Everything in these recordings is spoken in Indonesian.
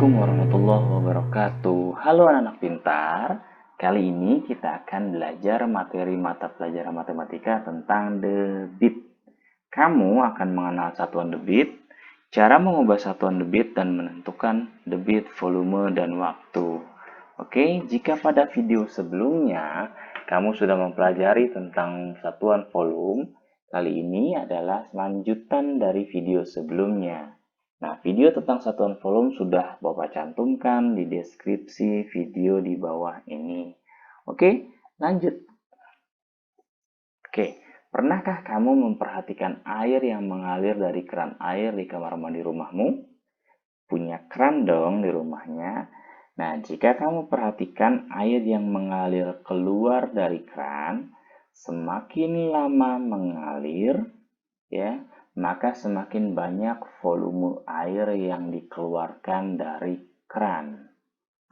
Assalamualaikum warahmatullahi wabarakatuh. Halo anak-anak pintar. Kali ini kita akan belajar materi mata pelajaran matematika tentang debit. Kamu akan mengenal satuan debit, cara mengubah satuan debit dan menentukan debit, volume, dan waktu. Oke, jika pada video sebelumnya kamu sudah mempelajari tentang satuan volume, kali ini adalah lanjutan dari video sebelumnya. Nah, video tentang satuan volume sudah Bapak cantumkan di deskripsi video di bawah ini. Oke, lanjut. Oke, pernahkah kamu memperhatikan air yang mengalir dari keran air di kamar mandi rumahmu? Punya keran dong di rumahnya. Nah, jika kamu perhatikan air yang mengalir keluar dari keran, semakin lama mengalir, ya, maka semakin banyak volume air yang dikeluarkan dari keran.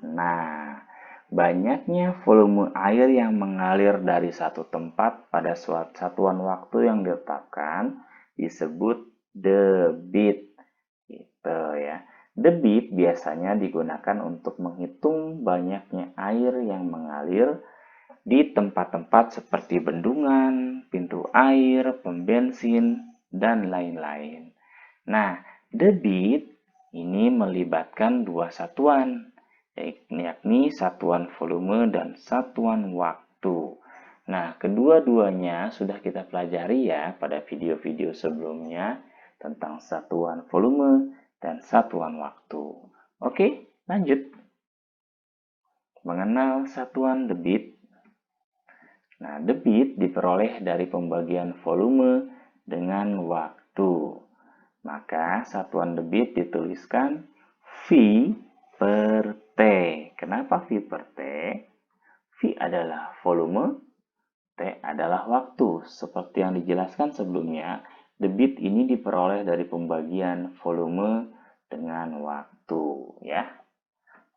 Nah, banyaknya volume air yang mengalir dari satu tempat pada satuan waktu yang ditetapkan disebut debit. Gitu ya. Debit biasanya digunakan untuk menghitung banyaknya air yang mengalir di tempat-tempat seperti bendungan, pintu air, pom bensin, dan lain-lain. Nah, debit ini melibatkan dua satuan, yakni satuan volume dan satuan waktu. Nah, kedua-duanya sudah kita pelajari ya pada video-video sebelumnya tentang satuan volume dan satuan waktu. Oke, lanjut. Mengenal satuan debit. Nah, debit diperoleh dari pembagian volume dengan waktu. Maka satuan debit dituliskan V per T. Kenapa V per T? V adalah volume, T adalah waktu. Seperti yang dijelaskan sebelumnya, debit ini diperoleh dari pembagian volume dengan waktu, ya.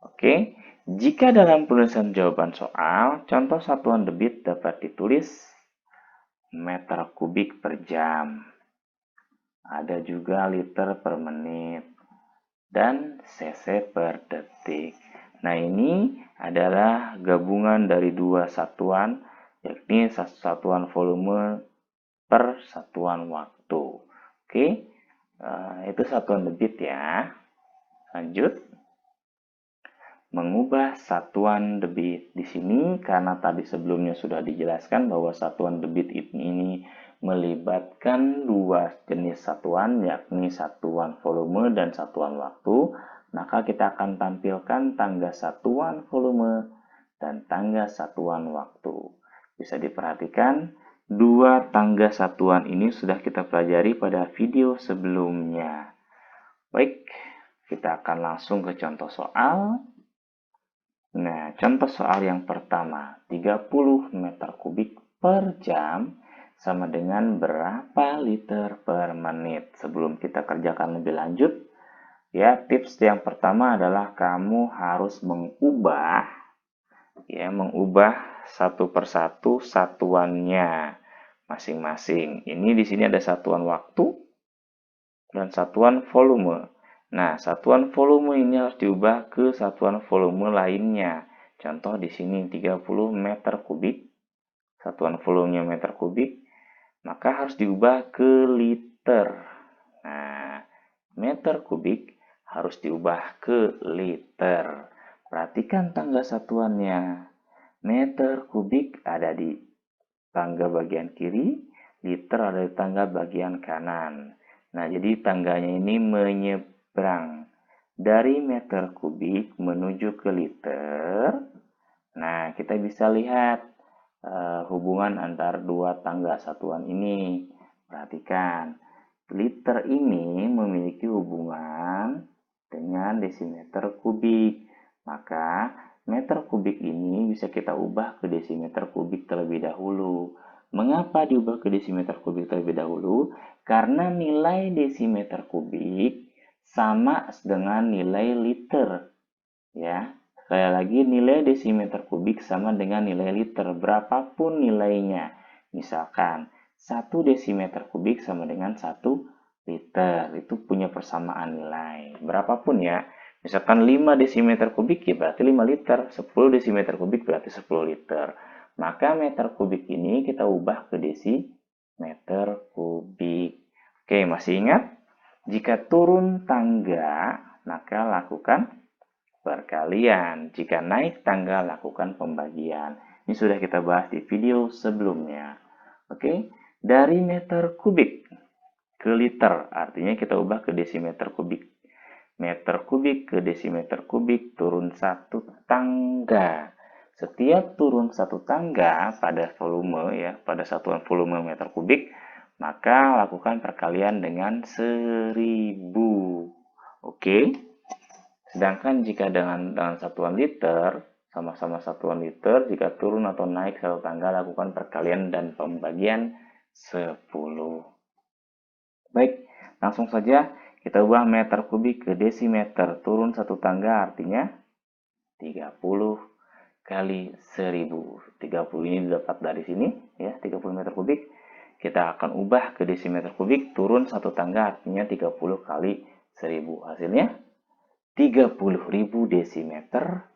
Oke, jika dalam penulisan jawaban soal, contoh satuan debit dapat ditulis meter kubik per jam. Ada juga liter per menit dan cc per detik. Nah, ini adalah gabungan dari dua satuan, yakni satuan volume per satuan waktu. Oke, itu satuan debit ya. Lanjut. Mengubah satuan debit. Di sini karena tadi sebelumnya sudah dijelaskan bahwa satuan debit ini melibatkan dua jenis satuan, yakni satuan volume dan satuan waktu, maka kita akan tampilkan tangga satuan volume dan tangga satuan waktu. Bisa diperhatikan, dua tangga satuan ini sudah kita pelajari pada video sebelumnya. Baik, kita akan langsung ke contoh soal. Nah, contoh soal yang pertama, 30 meter kubik per jam sama dengan berapa liter per menit? Sebelum kita kerjakan lebih lanjut, ya, tips yang pertama adalah kamu harus mengubah satu persatu satuannya masing-masing. Ini di sini ada satuan waktu dan satuan volume. Nah, satuan volume ini harus diubah ke satuan volume lainnya. Contoh di sini 30 meter kubik. Satuan volumenya meter kubik. Maka harus diubah ke liter. Nah, meter kubik harus diubah ke liter. Perhatikan tangga satuannya. Meter kubik ada di tangga bagian kiri, liter ada di tangga bagian kanan. Nah, jadi tangganya ini menyeberang dari meter kubik menuju ke liter. Nah, kita bisa lihat hubungan antar dua tangga satuan ini. Perhatikan, liter ini memiliki hubungan dengan desimeter kubik. Maka, meter kubik ini bisa kita ubah ke desimeter kubik terlebih dahulu. Mengapa diubah ke desimeter kubik terlebih dahulu? Karena nilai desimeter kubik sama dengan nilai liter. Ya, sekali lagi nilai desimeter kubik sama dengan nilai liter berapapun nilainya. Misalkan 1 desimeter kubik sama dengan 1 liter. Itu punya persamaan nilai. Berapapun ya. Misalkan 5 desimeter kubik ya berarti 5 liter, 10 desimeter kubik berarti 10 liter. Maka meter kubik ini kita ubah ke desimeter kubik. Oke, masih ingat? Jika turun tangga, maka lakukan perkalian. Jika naik tangga, lakukan pembagian. Ini sudah kita bahas di video sebelumnya. Oke, dari meter kubik ke liter, artinya kita ubah ke desimeter kubik. Meter kubik ke desimeter kubik turun satu tangga. Setiap turun satu tangga pada volume ya, pada satuan volume meter kubik, maka lakukan perkalian dengan 1000. Oke. Sedangkan jika dengan satuan liter, sama-sama satuan liter, jika turun atau naik satu tangga, lakukan perkalian dan pembagian 10. Baik, langsung saja kita ubah meter kubik ke desimeter. Turun satu tangga artinya 30 kali 1000. 30 ini didapat dari sini, ya, 30 meter kubik. Kita akan ubah ke desimeter kubik. Turun satu tangga artinya 30 kali 1000. Hasilnya 30.000 desimeter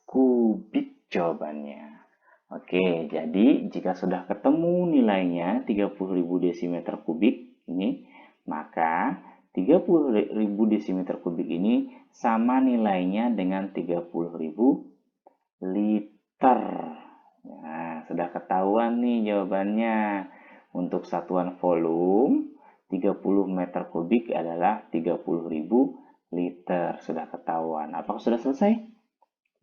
kubik jawabannya. Oke, jadi jika sudah ketemu nilainya 30.000 desimeter kubik ini, maka 30.000 desimeter kubik ini sama nilainya dengan 30.000 liter. Nah, sudah ketahuan nih jawabannya. Untuk satuan volume, 30 meter kubik adalah 30.000 liter. Sudah ketahuan. Apakah sudah selesai?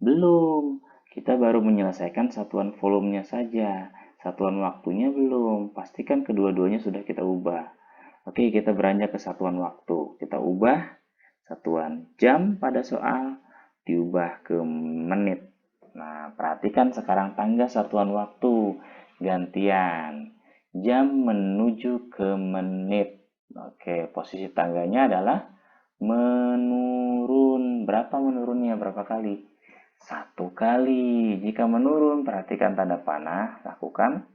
Belum. Kita baru menyelesaikan satuan volumenya saja. Satuan waktunya belum. Pastikan kedua-duanya sudah kita ubah. Oke, kita beranjak ke satuan waktu. Kita ubah satuan jam pada soal diubah ke menit. Nah, perhatikan sekarang tangga satuan waktu. Gantian. Jam menuju ke menit. Oke, posisi tangganya adalah menurun. Berapa menurunnya? Berapa kali? 1 kali. Jika menurun, perhatikan tanda panah. Lakukan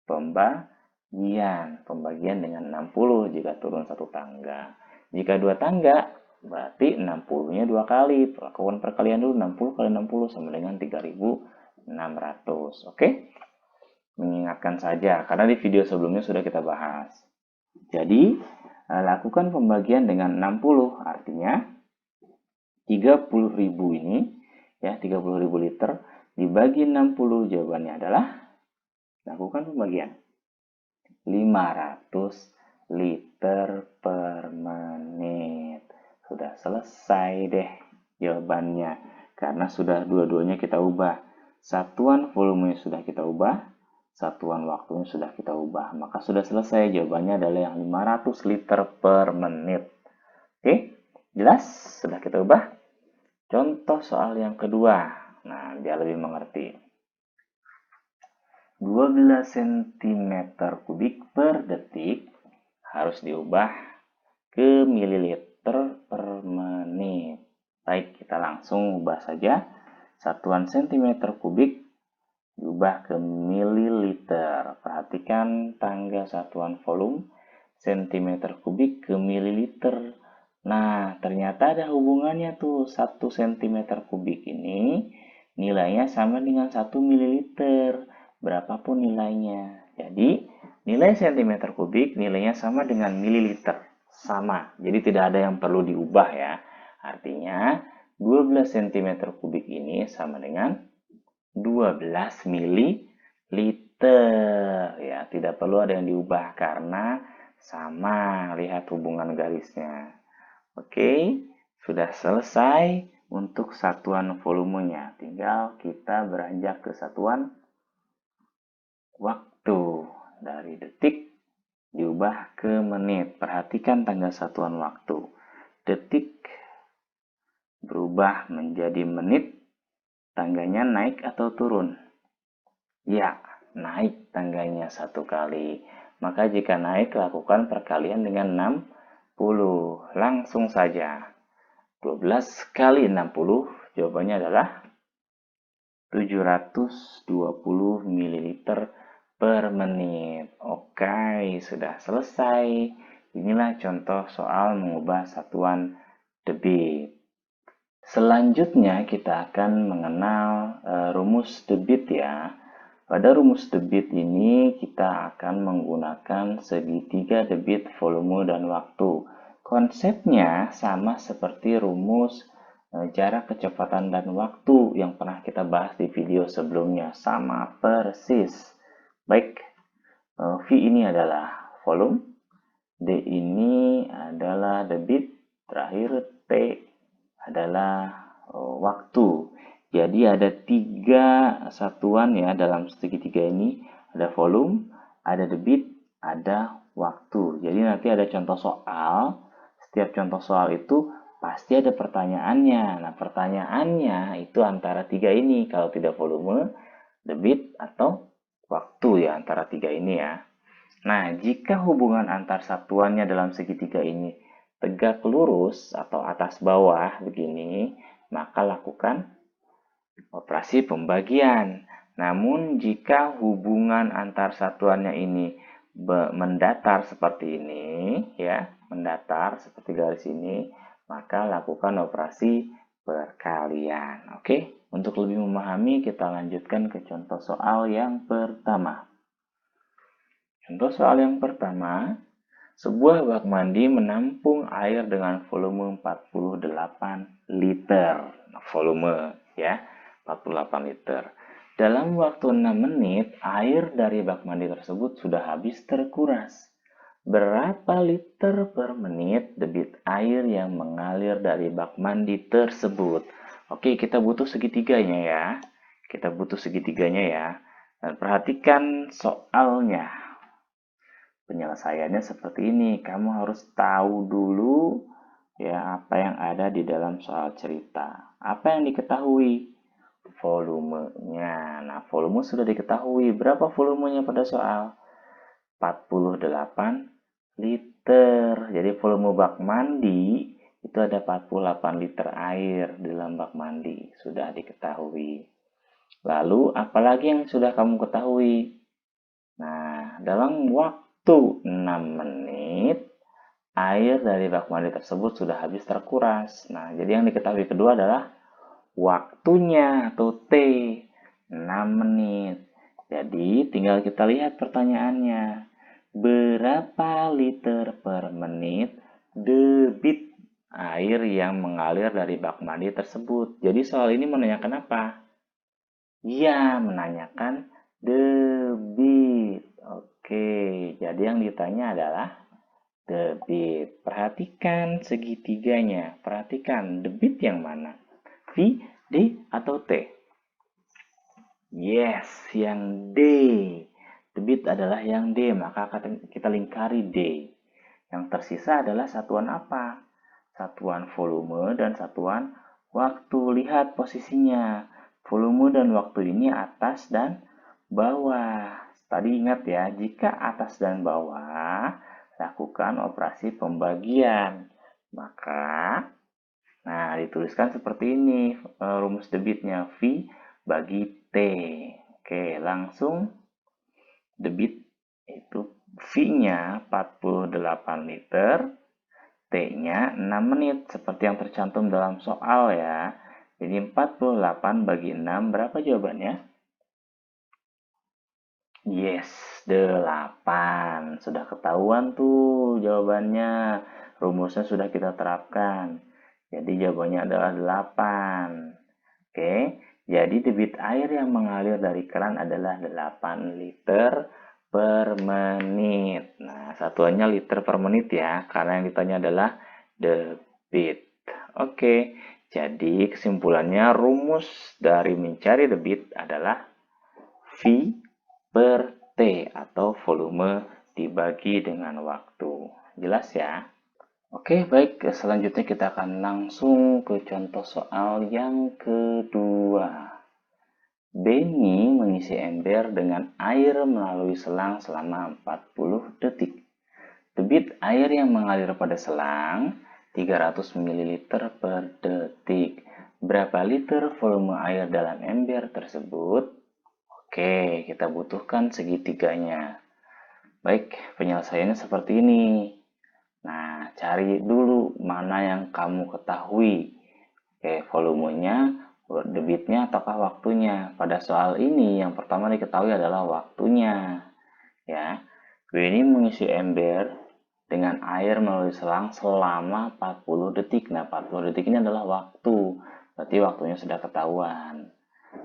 pembagian. Pembagian dengan 60 jika turun satu tangga. Jika dua tangga, berarti 60-nya 2 kali. Lakukan perkalian dulu. 60 kali 60 sama dengan 3.600. Oke? Mengingatkan saja, karena di video sebelumnya sudah kita bahas. Jadi, lakukan pembagian dengan 60. Artinya, 30.000 ini, ya 30.000 liter, dibagi 60, jawabannya adalah, lakukan pembagian. 500 liter per menit. Sudah selesai deh jawabannya. Karena sudah dua-duanya kita ubah. Satuan volumenya sudah kita ubah. Satuan waktunya sudah kita ubah. Maka sudah selesai. Jawabannya adalah yang 500 liter per menit. Oke, jelas? Sudah kita ubah. Contoh soal yang kedua. Nah, biar lebih mengerti. 12 cm kubik per detik harus diubah ke mililiter per menit. Baik, kita langsung ubah saja. Satuan cm kubik diubah ke mililiter. Perhatikan tangga satuan volume cm kubik ke mililiter. Nah, ternyata ada hubungannya tuh. 1 cm kubik ini nilainya sama dengan 1 mililiter. Berapapun nilainya. Jadi, nilai cm kubik nilainya sama dengan mililiter. Sama. Jadi, tidak ada yang perlu diubah ya. Artinya, 12 cm kubik ini sama dengan 12 mililiter. Ya, tidak perlu ada yang diubah karena sama. Lihat hubungan garisnya. Oke, sudah selesai untuk satuan volumenya. Tinggal kita beranjak ke satuan waktu. Dari detik diubah ke menit. Perhatikan tangga satuan waktu. Detik berubah menjadi menit. Tangganya naik atau turun? Ya, naik tangganya 1 kali. Maka jika naik, lakukan perkalian dengan 60. Langsung saja. 12 kali 60, jawabannya adalah 720 ml per menit. Oke, sudah selesai. Inilah contoh soal mengubah satuan debit. Selanjutnya kita akan mengenal rumus debit ya. Pada rumus debit ini kita akan menggunakan segitiga debit, volume, dan waktu. Konsepnya sama seperti rumus jarak, kecepatan, dan waktu yang pernah kita bahas di video sebelumnya. Sama persis. Baik, V ini adalah volume, D ini adalah debit, terakhir T adalah waktu. Jadi ada 3 satuan ya dalam segitiga ini. Ada volume, ada debit, ada waktu. Jadi nanti ada contoh soal. Setiap contoh soal itu pasti ada pertanyaannya. Nah, pertanyaannya itu antara 3 ini. Kalau tidak volume, debit, atau waktu ya, antara 3 ini ya. Nah, jika hubungan antar satuannya dalam segitiga ini tegak lurus atau atas bawah begini, maka lakukan operasi pembagian. Namun jika hubungan antar satuannya ini mendatar seperti ini, ya, mendatar seperti garis ini, maka lakukan operasi perkalian. Oke, untuk lebih memahami kita lanjutkan ke contoh soal yang pertama. Contoh soal yang pertama, sebuah bak mandi menampung air dengan volume 48 liter. Nah, volume ya, 48 liter. Dalam waktu 6 menit, air dari bak mandi tersebut sudah habis terkuras. Berapa liter per menit debit air yang mengalir dari bak mandi tersebut? Oke, kita butuh segitiganya ya. Kita butuh segitiganya ya. Dan perhatikan soalnya. Penyelesaiannya seperti ini. Kamu harus tahu dulu ya apa yang ada di dalam soal cerita. Apa yang diketahui? Volumenya. Nah, volume sudah diketahui. Berapa volumenya pada soal? 48 liter. Jadi volume bak mandi itu ada 48 liter air di dalam bak mandi. Sudah diketahui. Lalu, apalagi yang sudah kamu ketahui? Nah, dalam waktu 6 menit, air dari bak mandi tersebut sudah habis terkuras. Nah, jadi yang diketahui kedua adalah waktunya atau T, 6 menit. Jadi, tinggal kita lihat pertanyaannya. Berapa liter per menit debit air yang mengalir dari bak mandi tersebut? Jadi, soal ini menanyakan apa? Ya, menanyakan debit. Oke, jadi yang ditanya adalah debit. Perhatikan segitiganya. Perhatikan debit yang mana? V, D, atau T? Yes, yang D. Debit adalah yang D, maka kita lingkari D. Yang tersisa adalah satuan apa? Satuan volume dan satuan waktu. Lihat posisinya. Volume dan waktu ini atas dan bawah. Tadi ingat ya, jika atas dan bawah, lakukan operasi pembagian. Maka, nah dituliskan seperti ini rumus debitnya, V bagi T. Oke, langsung debit itu V-nya 48 liter, T-nya 6 menit, seperti yang tercantum dalam soal ya. Jadi 48 bagi 6, berapa jawabannya? Yes, 8. Sudah ketahuan tuh jawabannya. Rumusnya sudah kita terapkan. Jadi jawabannya adalah 8. Oke, jadi debit air yang mengalir dari keran adalah 8 liter per menit. Nah, satuannya liter per menit ya, karena yang ditanya adalah debit. Oke, jadi kesimpulannya rumus dari mencari debit adalah V per T atau volume dibagi dengan waktu. Jelas ya? Oke, baik. Selanjutnya kita akan langsung ke contoh soal yang kedua. Benny mengisi ember dengan air melalui selang selama 40 detik. Debit air yang mengalir pada selang 300 ml per detik. Berapa liter volume air dalam ember tersebut? Oke, kita butuhkan segitiganya. Baik, penyelesaiannya seperti ini. Nah, cari dulu mana yang kamu ketahui. volumenya, debitnya, ataukah waktunya? Pada soal ini yang pertama diketahui adalah waktunya. Ya, Q ini mengisi ember dengan air melalui selang selama 40 detik. Nah, 40 detik ini adalah waktu. Berarti waktunya sudah ketahuan.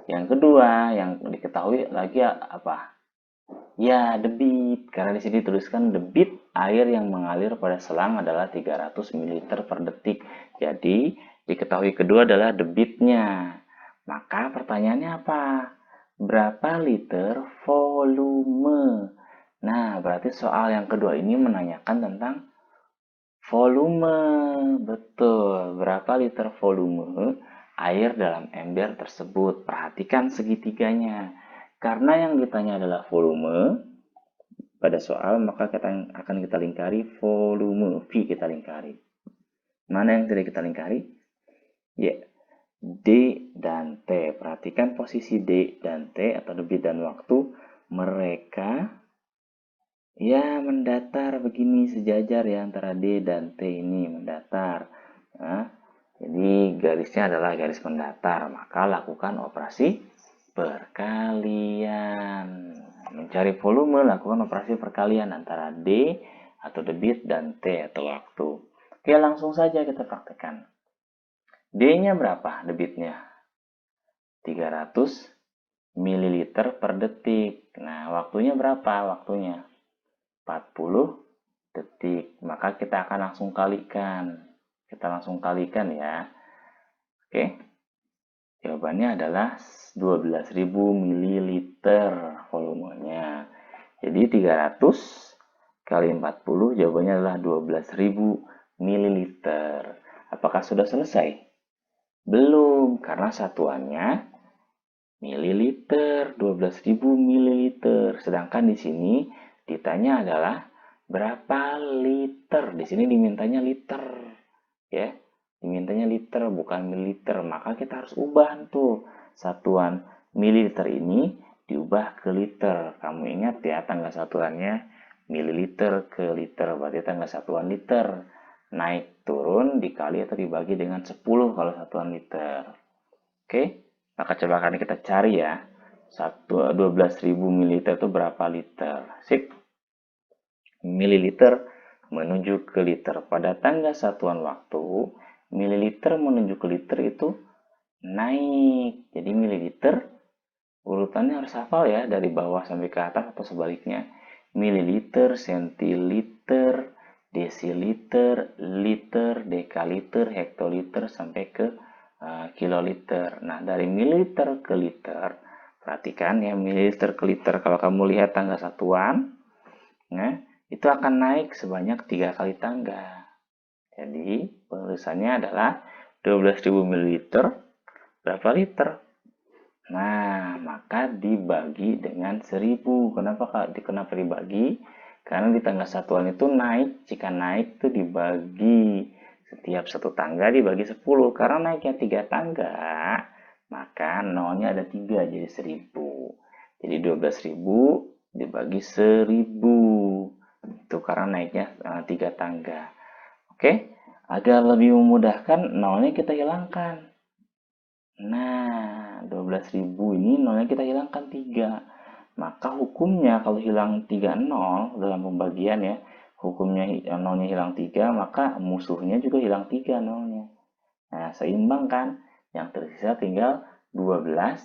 Yang kedua, yang diketahui lagi apa? Ya, debit. Karena di sini dituliskan debit air yang mengalir pada selang adalah 300 ml per detik. Jadi, diketahui kedua adalah debitnya. Maka pertanyaannya apa? Berapa liter volume? Nah, berarti soal yang kedua ini menanyakan tentang volume. Betul. Berapa liter volume air dalam ember tersebut? Perhatikan segitiganya. Karena yang ditanya adalah volume, pada soal maka akan kita lingkari volume. V kita lingkari. Mana yang tidak kita lingkari? Ya, D dan T. Perhatikan posisi D dan T atau debit dan waktu. Mereka ya mendatar begini sejajar ya antara D dan T ini mendatar. Nah, jadi garisnya adalah garis mendatar. Maka lakukan operasi perkalian. Mencari volume, lakukan operasi perkalian antara D atau debit dan T atau waktu. Oke, langsung saja kita praktekkan. D-nya berapa debitnya? 300 ml per detik. Nah, waktunya berapa? Waktunya 40 detik. Maka kita akan langsung kalikan. Kita langsung kalikan ya. Oke. Jawabannya adalah 12.000 ml volumenya. Jadi 300 kali 40 jawabannya adalah 12.000 ml. Apakah sudah selesai? Belum, karena satuannya mililiter, 12.000 ml. Sedangkan di sini ditanya adalah berapa liter. Di sini dimintanya liter. Ya. Dimintanya liter bukan mililiter, maka kita harus ubah tuh satuan mililiter ini diubah ke liter. Kamu ingat ya tanggal satuannya mililiter ke liter, berarti tanggal satuan liter. Naik turun dikali atau dibagi dengan 10 kalau satuan liter. Oke, maka coba kali kita cari ya. 12.000 mililiter itu berapa liter? Sip. Mililiter menuju ke liter. Pada tanggal satuan waktu, mililiter menuju ke liter itu naik. Jadi mililiter urutannya harus hafal ya dari bawah sampai ke atas atau sebaliknya. Mililiter, sentiliter, desiliter, liter, dekaliter, hektoliter sampai ke kiloliter. Nah, dari mililiter ke liter, perhatikan ya mililiter ke liter. Kalau kamu lihat tangga satuan, nah, itu akan naik sebanyak 3 kali tangga. Jadi, penulisannya adalah 12.000 ml berapa liter? Nah, maka dibagi dengan 1000. Kenapa dibagi? Karena di tangga satuan itu naik. Jika naik itu dibagi. Setiap satu tangga dibagi 10. Karena naiknya 3 tangga, maka nolnya ada 3 jadi 1000. Jadi 12.000 dibagi 1000. Itu karena naiknya 3 tangga. Oke, agar lebih memudahkan nolnya kita hilangkan. Nah, 12.000 ini nolnya kita hilangkan 3. Maka hukumnya kalau hilang 3 nol dalam pembagian ya, hukumnya nolnya hilang 3, maka musuhnya juga hilang 3 nolnya. Nah, seimbang kan? Yang tersisa tinggal 12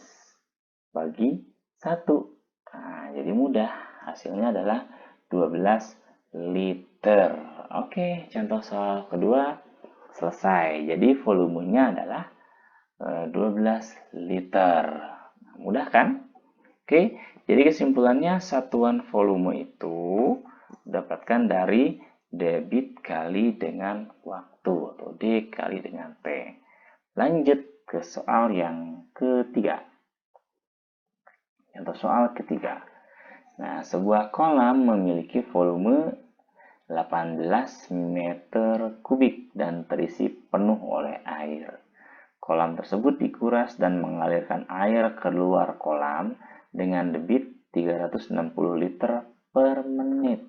bagi 1. Nah, jadi mudah. Hasilnya adalah 12 liter. Oke, contoh soal kedua selesai. Jadi volumenya adalah 12 liter. Mudah kan? Oke, jadi kesimpulannya satuan volume itu dapatkan dari debit kali dengan waktu atau D kali dengan T. Lanjut ke soal yang ketiga. Contoh soal ketiga. Nah, sebuah kolam memiliki volume 18 meter kubik dan terisi penuh oleh air. Kolam tersebut dikuras dan mengalirkan air keluar kolam dengan debit 360 liter per menit.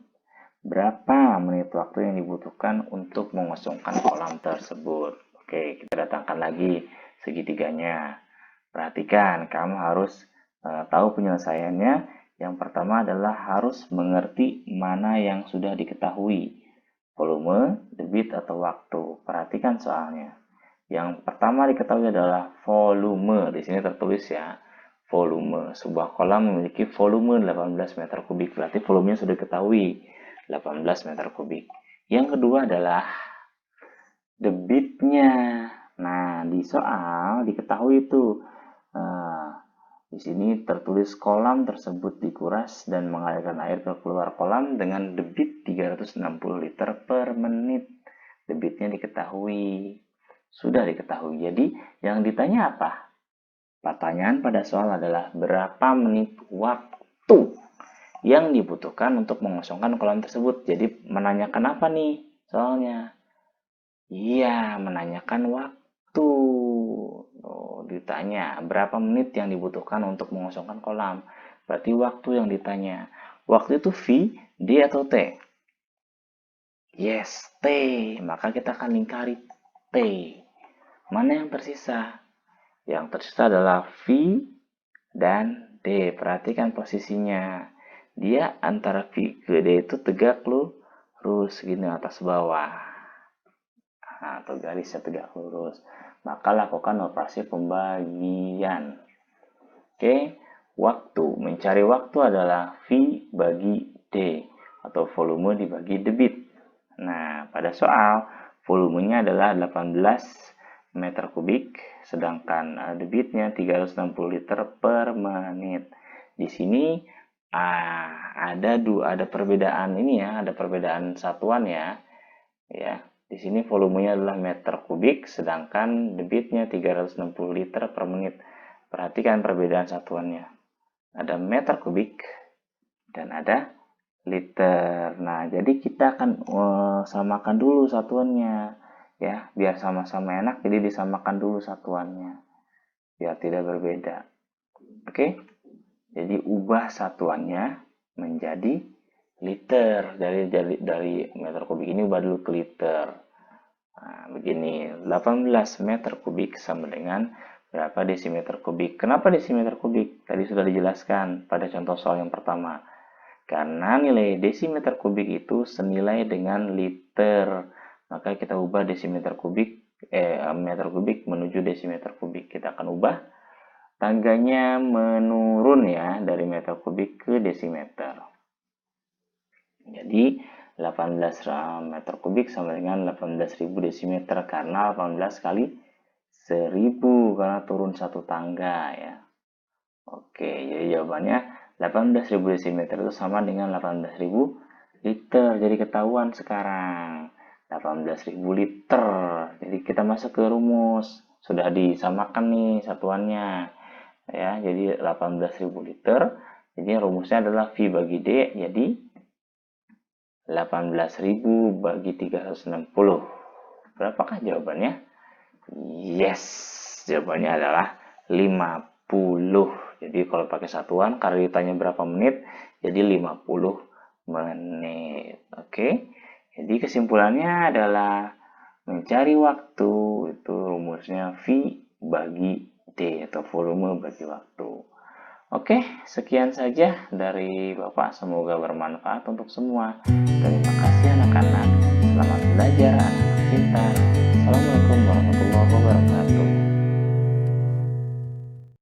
Berapa menit waktu yang dibutuhkan untuk mengosongkan kolam tersebut? Oke, kita datangkan lagi segitiganya. Perhatikan, kamu harus tahu penyelesaiannya. Yang pertama adalah harus mengerti mana yang sudah diketahui, volume, debit, atau waktu. Perhatikan soalnya. Yang pertama diketahui adalah volume. Di sini tertulis ya, volume. Sebuah kolam memiliki volume 18 meter kubik. Berarti volumenya sudah diketahui, 18 meter kubik. Yang kedua adalah debitnya. Nah, di soal diketahui itu. Di sini tertulis kolam tersebut dikuras dan mengalirkan air ke keluar kolam dengan debit 360 liter per menit. Debitnya diketahui. Sudah diketahui. Jadi, yang ditanya apa? Pertanyaan pada soal adalah berapa menit waktu yang dibutuhkan untuk mengosongkan kolam tersebut. Jadi, menanyakan apa nih soalnya? Iya, menanyakan waktu. Oh, ditanya berapa menit yang dibutuhkan untuk mengosongkan kolam. Berarti waktu yang ditanya. Waktu itu V, D atau T? Yes, T. Maka kita akan lingkari T. Mana yang tersisa? Yang tersisa adalah V dan D. Perhatikan posisinya. Dia antara V ke D itu tegak lurus gini atas bawah. Atau garisnya tegak lurus, maka lakukan operasi pembagian. Oke, waktu. Mencari waktu adalah V bagi D atau volume dibagi debit. Nah, pada soal volumenya adalah 18 meter kubik, sedangkan debitnya 360 liter per menit. Di sini ada perbedaan ini ya, ada perbedaan satuan ya. Ya, di sini volumenya adalah meter kubik, sedangkan debitnya 360 liter per menit. Perhatikan perbedaan satuannya. Ada meter kubik dan ada liter. Nah, jadi kita akan samakan dulu satuannya. Ya, biar sama-sama enak, jadi disamakan dulu satuannya. Biar tidak berbeda. Oke? Jadi ubah satuannya menjadi liter. Dari meter kubik ini ubah dulu ke liter. Nah, begini, 18 meter kubik sama dengan berapa desimeter kubik? Kenapa desimeter kubik? Tadi sudah dijelaskan pada contoh soal yang pertama. Karena nilai desimeter kubik itu senilai dengan liter. Maka kita ubah desimeter kubik, meter kubik menuju desimeter kubik. Kita akan ubah tangganya menurun ya, dari meter kubik ke desimeter. Jadi 18 meter kubik sama dengan 18.000 desimeter, karena 18 kali 1000 karena turun satu tangga ya. Oke, jadi jawabannya 18.000 desimeter itu sama dengan 18.000 liter. Jadi ketahuan sekarang 18.000 liter. Jadi kita masuk ke rumus. Sudah disamakan nih satuannya. Ya, jadi 18.000 liter. Jadi rumusnya adalah V bagi D. Jadi 18.000 bagi 360. Berapakah jawabannya? Yes, jawabannya adalah 50. Jadi kalau pakai satuan, karena ditanya berapa menit, jadi 50 menit. Oke, jadi kesimpulannya adalah mencari waktu, itu rumusnya V bagi D atau volume bagi waktu. Oke, sekian saja dari Bapak. Semoga bermanfaat untuk semua. Terima kasih anak-anak. Selamat belajar, anak pintar. Salam